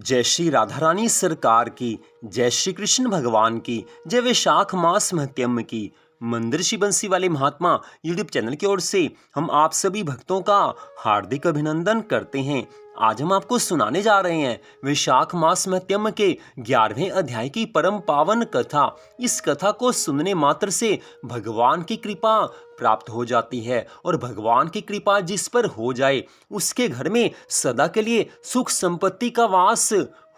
जय श्री राधा रानी सरकार की, जय श्री कृष्ण भगवान की, जय वैशाख मास महत्यम की। मंदिर श्री बंसी वाले महात्मा यूट्यूब चैनल की ओर से हम आप सभी भक्तों का हार्दिक अभिनंदन करते हैं। आज हम आपको सुनाने जा रहे हैं वैशाख मास महत्यम के 11वें अध्याय की परम पावन कथा। इस कथा को सुनने मात्र से भगवान की कृपा प्राप्त हो जाती है और भगवान की कृपा जिस पर हो जाए उसके घर में सदा के लिए सुख संपत्ति का वास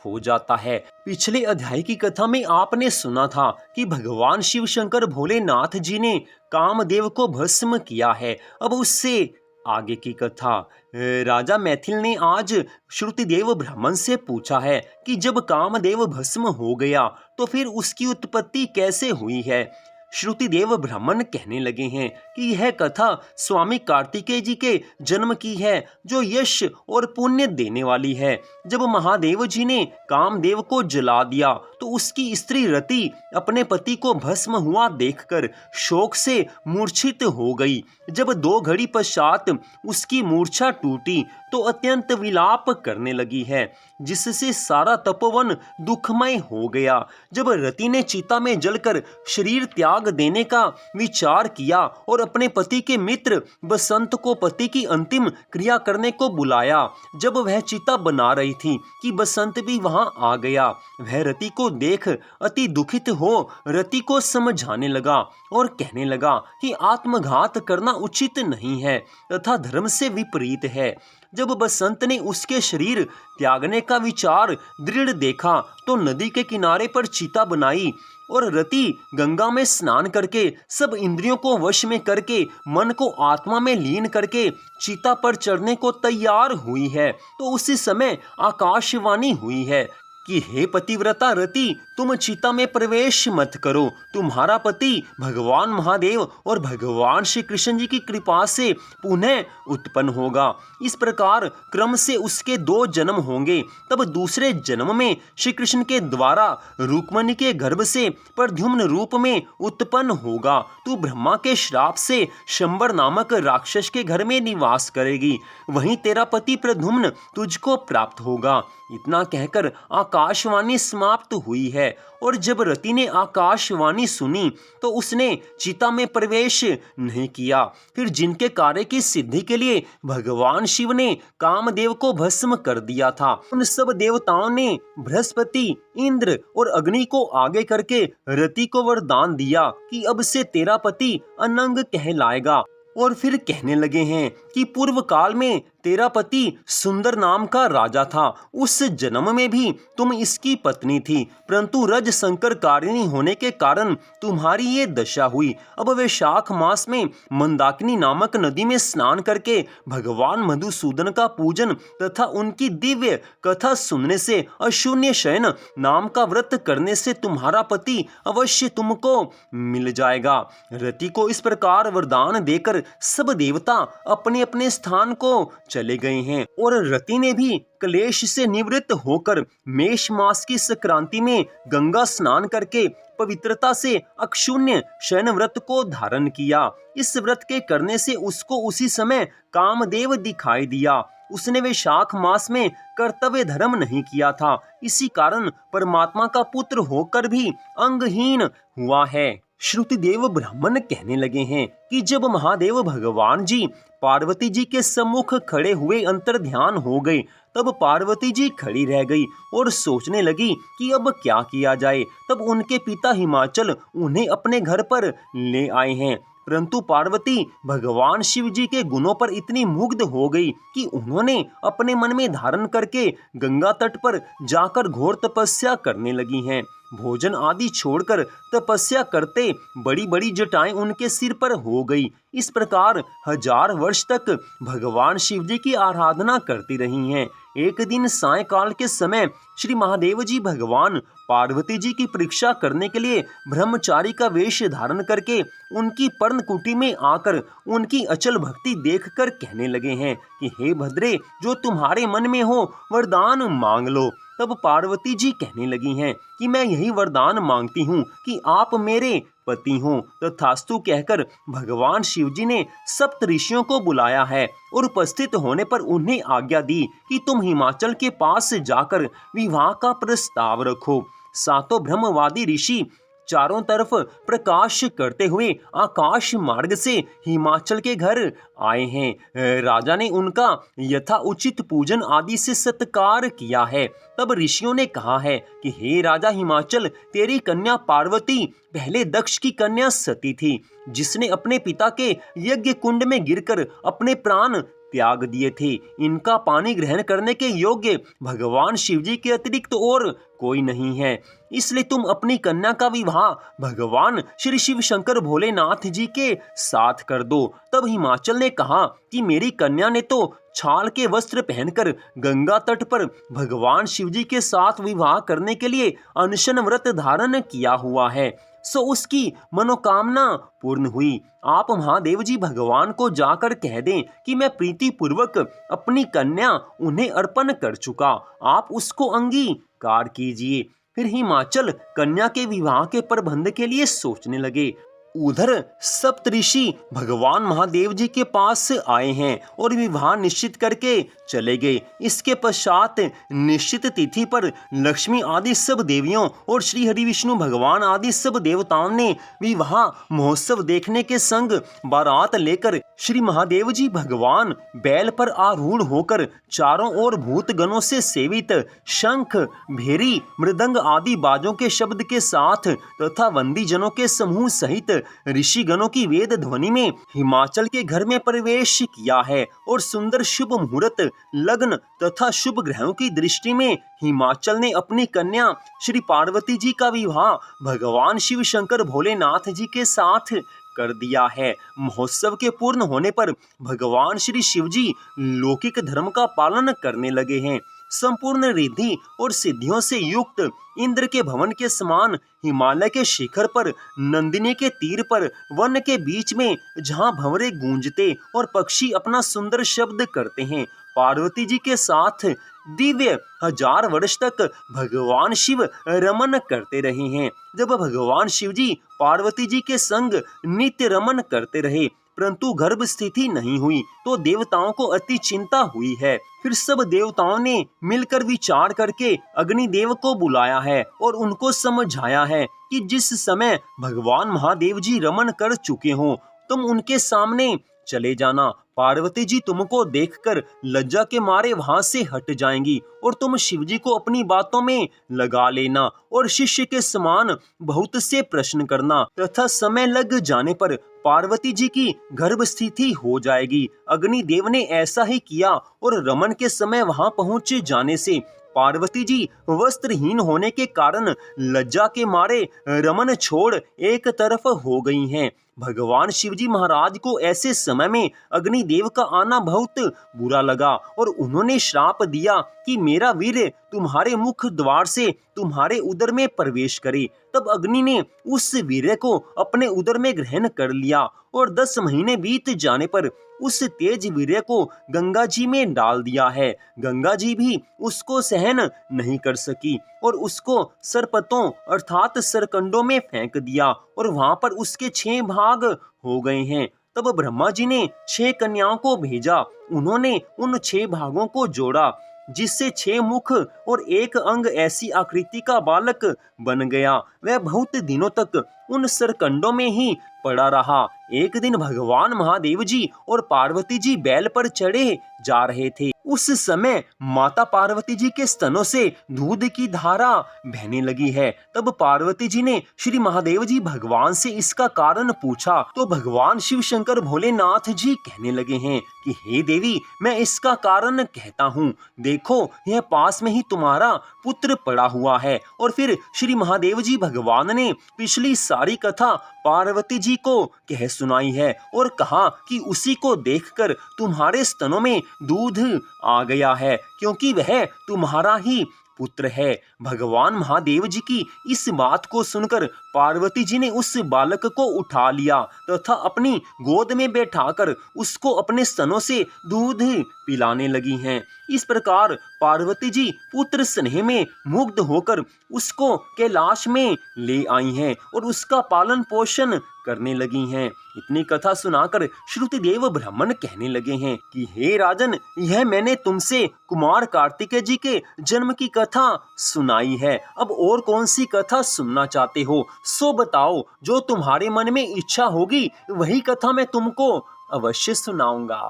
हो जाता है। पिछले अध्याय की कथा में आपने सुना था कि भगवान शिव शंकर भोलेनाथ जी ने कामदेव को भस्म किया है। अब उससे आगे की कथा राजा मैथिल ने आज श्रुतिदेव ब्राह्मण से पूछा है कि जब कामदेव भस्म हो गया तो फिर उसकी उत्पत्ति कैसे हुई है। श्रुतिदेव ब्राह्मण कहने लगे हैं कि यह कथा स्वामी कार्तिकेय जी के जन्म की है जो यश और पुण्य देने वाली है। जब महादेव जी ने कामदेव को जला दिया तो उसकी स्त्री रति अपने पति को भस्म हुआ देखकर शोक से मूर्छित हो गई। जब 2 घड़ी पश्चात उसकी मूर्छा टूटी तो अत्यंत विलाप करने लगी है, जिससे सारा तपोवन दुखमय हो गया। जब रति ने चिता में जलकर शरीर त्याग देने का विचार किया और अपने पति के मित्र बसंत को पति की अंतिम क्रिया करने को बुलाया, जब वह चिता बना रही थी कि बसंत भी वहां आ गया। वह रति को देख अति दुखित हो रति को समझाने लगा और कहने लगा कि आत्मघात करना उचित नहीं है तथा धर्म से विपरीत है। जब बसंत ने उसके शरीर त्यागने का विचार दृढ़ देखा तो नदी के किनारे पर चिता बनाई और रति गंगा में स्नान करके सब इंद्रियों को वश में करके मन को आत्मा में लीन करके चिता पर चढ़ने को तैयार हुई है। तो उसी समय आकाशवाणी हुई है कि हे पतिव्रता रति, तुम चिता में प्रवेश मत करो, तुम्हारा पति भगवान महादेव और भगवान श्री कृष्ण जी की कृपा से पुनः उत्पन्न होगा। इस प्रकार क्रम से उसके 2 जन्म होंगे। तब दूसरे जन्म में श्री कृष्ण के द्वारा रुक्मणी के गर्भ से प्रद्युम्न रूप में उत्पन्न होगा। तू ब्रह्मा के श्राप से शंबर नामक राक्षस के घर में निवास करेगी, वहीं तेरा पति प्रद्युम्न तुझको प्राप्त होगा। इतना कहकर आकाशवाणी समाप्त हुई है। और जब रति ने आकाशवाणी सुनी तो उसने चिता में प्रवेश नहीं किया। फिर जिनके कार्य की सिद्धि के लिए भगवान शिव ने कामदेव को भस्म कर दिया था, उन सब देवताओं ने बृहस्पति, इंद्र और अग्नि को आगे करके रति को वरदान दिया कि अब से तेरा पति अनंग कहलाएगा। और फिर कहने लगे हैं कि पूर्व काल में तेरा पति सुंदर नाम का राजा था, उस जन्म में भी तुम इसकी पत्नी थी, परंतु रज संकर कारिणी होने के कारण तुम्हारी ये दशा हुई। अब वैशाख मास में मंदाकिनी नामक नदी में स्नान करके भगवान मधुसूदन का पूजन तथा उनकी दिव्य कथा सुनने से अशून्य शयन नाम का व्रत करने से तुम्हारा पति अवश्य तुमको मिल जाएगा। रति को इस प्रकार वरदान देकर सब देवता अपने अपने स्थान को चले गए हैं और रति ने भी क्लेश से निवृत्त होकर मेष मास की संक्रांति में गंगा स्नान करके पवित्रता से अक्षुण्य शयन व्रत को धारण किया। इस व्रत के करने से उसको उसी समय कामदेव दिखाई दिया। उसने वैशाख मास में कर्तव्य धर्म नहीं किया था, इसी कारण परमात्मा का पुत्र होकर भी अंगहीन हुआ है। श्रुतिदेव ब्राह्मण कहने लगे हैं कि जब महादेव भगवान जी पार्वती जी के सम्मुख खड़े हुए अंतर ध्यान हो गए, तब पार्वती जी खड़ी रह गई और सोचने लगी कि अब क्या किया जाए। तब उनके पिता हिमाचल उन्हें अपने घर पर ले आए हैं, परंतु पार्वती भगवान शिव जी के गुणों पर इतनी मुग्ध हो गई कि उन्होंने अपने मन में धारण करके गंगा तट पर जाकर घोर तपस्या करने लगी हैं। भोजन आदि छोड़कर तपस्या करते बड़ी बड़ी जटाएं उनके सिर पर हो गई। इस प्रकार 1000 वर्ष तक भगवान शिव जी की आराधना करती रही हैं। एक दिन सायंकाल के समय श्री महादेव जी भगवान पार्वती जी की परीक्षा करने के लिए ब्रह्मचारी का वेश धारण करके उनकी पर्णकुटी में आकर उनकी अचल भक्ति देखकर कहने लगे हैं कि हे भद्रे, जो तुम्हारे मन में हो वरदान मांग लो। तब पार्वती जी कहने लगी हैं कि मैं यही वरदान मांगती हूँ कि आप मेरे पति हों। तथास्तु कहकर भगवान शिव जी ने सप्त ऋषियों को बुलाया है और उपस्थित होने पर उन्हें आज्ञा दी कि तुम हिमाचल के पास जाकर विवाह का प्रस्ताव रखो। सातों ब्रह्मवादी ऋषि चारों तरफ प्रकाश करते हुए आकाश मार्ग से हिमाचल के घर आए हैं। राजा ने उनका यथा उचित पूजन आदि से सत्कार किया है। तब ऋषियों ने कहा है कि हे राजा हिमाचल, तेरी कन्या पार्वती पहले दक्ष की कन्या सती थी, जिसने अपने पिता के यज्ञ कुंड में गिरकर अपने प्राण त्याग दिए थे। इनका पानी ग्रहण करने के योग्य भगवान शिव जी के अतिरिक्त और कोई नहीं है, इसलिए तुम अपनी कन्या का विवाह भगवान श्री शिव शंकर भोलेनाथ जी के साथ कर दो। तब हिमाचल ने कहा कि मेरी कन्या ने तो छाल के वस्त्र पहनकर गंगा तट पर भगवान शिव जी के साथ विवाह करने के लिए अनशन व्रत धारण किया हुआ है, सो उसकी मनोकामना पूर्ण हुई। आप महादेव जी भगवान को जाकर कह दें कि मैं प्रीति पूर्वक अपनी कन्या उन्हें अर्पण कर चुका, आप उसको अंगीकार कीजिए। फिर हिमाचल कन्या के विवाह के प्रबंध के लिए सोचने लगे। उधर सप्तऋषि भगवान महादेव जी के पास आए हैं और विवाह निश्चित करके चले गए। इसके पश्चात निश्चित तिथि पर लक्ष्मी आदि सब देवियों और श्री हरि विष्णु भगवान आदि सब देवताओं ने विवाह महोत्सव देखने के संग बारात लेकर श्री महादेव जी भगवान बैल पर आरूढ़ होकर चारों ओर भूतगणों से सेवित शंख, भेरी, मृदंग आदि बाजों के शब्द के साथ तथा वंदी जनों के समूह सहित ऋषिगणों की वेद ध्वनि में हिमाचल के घर में प्रवेश किया है और सुंदर शुभ मुहूर्त, लग्न तथा शुभ ग्रहों की दृष्टि में हिमाचल ने अपनी कन्या श्री पार्वती जी का विवाह भगवान शिव शंकर भोलेनाथ जी के साथ कर दिया है। महोत्सव के पूर्ण होने पर भगवान श्री शिव जी लौकिक धर्म का पालन करने लगे हैं। संपूर्ण रिद्धि और सिद्धियों से युक्त इंद्र के भवन के समान हिमालय के शिखर पर, नंदिनी के तीर पर, वन के बीच में जहां भंवरे गूंजते और पक्षी अपना सुंदर शब्द करते हैं, पार्वती जी के साथ दिव्य 1000 वर्ष तक भगवान शिव रमन करते रहे हैं। जब भगवान शिव जी पार्वती जी के संग नित्य रमन करते रहे परंतु गर्भ स्थिति नहीं हुई तो देवताओं को अति चिंता हुई है। फिर सब देवताओं ने मिलकर विचार करके अग्निदेव को बुलाया है और उनको समझाया है कि जिस समय भगवान महादेव जी रमन कर चुके हों तुम उनके सामने चले जाना। पार्वती जी तुमको देखकर लज्जा के मारे वहां से हट जाएंगी और तुम शिव जी को अपनी बातों में लगा लेना और शिष्य के समान बहुत से प्रश्न करना तथा समय लग जाने पर पार्वती जी की गर्भ स्थिति हो जाएगी। अग्निदेव ने ऐसा ही किया और रमन के समय वहां पहुंच जाने से पार्वती जी वस्त्रहीन होने के कारण लज्जा के मारे रमन छोड़ एक तरफ हो गई हैं। भगवान शिवजी महाराज को ऐसे समय में अग्निदेव का आना बहुत बुरा लगा और उन्होंने श्राप दिया कि मेरा वीर तुम्हारे मुख द्वार से तुम्हारे उदर में प्रवेश करे। तब अग्नि ने उस वीर को अपने उदर में ग्रहण कर लिया और 10 महीने बीत जाने पर उस तेज वीर्य को गंगा जी में डाल दिया है। गंगा जी भी उसको सहन नहीं कर सकी और उसको सरपतों अर्थात सरकंडों में फेंक दिया और वहां पर उसके 6 भाग हो गए हैं। तब ब्रह्मा जी ने 6 कन्याओं को भेजा। उन्होंने उन 6 भागों को जोड़ा जिससे 6 मुख और 1 अंग ऐसी आकृति का बालक बन गया। वह बहुत दिनों तक उन सरकंडों में ही पड़ा रहा। एक दिन भगवान महादेव जी और पार्वती जी बैल पर चढ़े जा रहे थे। उस समय माता पार्वती जी के स्तनों से दूध की धारा बहने लगी है। तब पार्वती जी ने श्री महादेव जी भगवान से इसका कारण पूछा तो भगवान शिव शंकर भोलेनाथ जी कहने लगे हैं कि हे देवी, मैं इसका कारण कहता हूँ। देखो, यह पास में ही तुम्हारा पुत्र पड़ा हुआ है। और फिर श्री महादेव जी भगवान ने पिछली सारी कथा पार्वती जी को कह सुनाई है और कहा कि उसी को देखकर तुम्हारे स्तनों में दूध आ गया है, क्योंकि वह तुम्हारा ही पुत्र है। भगवान महादेव जी की इस बात को सुनकर पार्वती जी ने उस बालक को उठा लिया तथा अपनी गोद में बैठाकर उसको अपने स्तनों से दूध पिलाने लगी हैं। इस प्रकार पार्वती जी पुत्र स्नेह में मुग्ध होकर उसको कैलाश में ले आई हैं और उसका पालन पोषण करने लगी हैं। इतनी कथा सुनाकर श्रुतिदेव ब्राह्मण कहने लगे हैं कि हे राजन, यह मैंने तुमसे कुमार कार्तिकेय जी के जन्म की कथा सुनाई है। अब और कौन सी कथा सुनना चाहते हो सो बताओ, जो तुम्हारे मन में इच्छा होगी वही कथा मैं तुमको अवश्य सुनाऊंगा।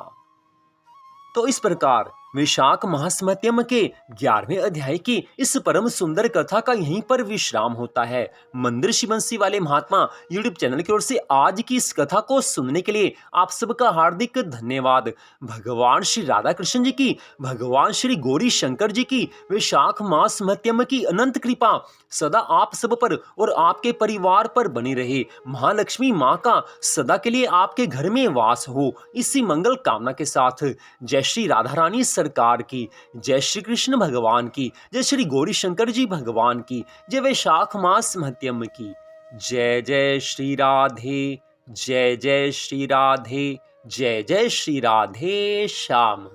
तो इस प्रकार वैशाख महात्म्यम के 11वें अध्याय की इस परम सुंदर कथा का यहीं पर विश्राम होता है। मंदिर शिव बंसी वाले महात्मा यूट्यूब चैनल की ओर से आज की इस कथा को सुनने के लिए आप सबका हार्दिक धन्यवाद। भगवान श्री राधा कृष्ण जी की, भगवान श्री गौरी शंकर जी की वैशाख मास मध्यम की अनंत कृपा सदा आप सब पर और आपके परिवार पर बनी रहे। महालक्ष्मी माँ का सदा के लिए आपके घर में वास हो, इसी मंगल कामना के साथ जय श्री राधा रानी सरकार की, जय श्री कृष्ण भगवान की, जय श्री गौरी शंकर जी भगवान की, जय वैशाख मास मध्यम की। जय जय श्री राधे, जय जय श्री राधे, जय जय श्री राधे श्याम।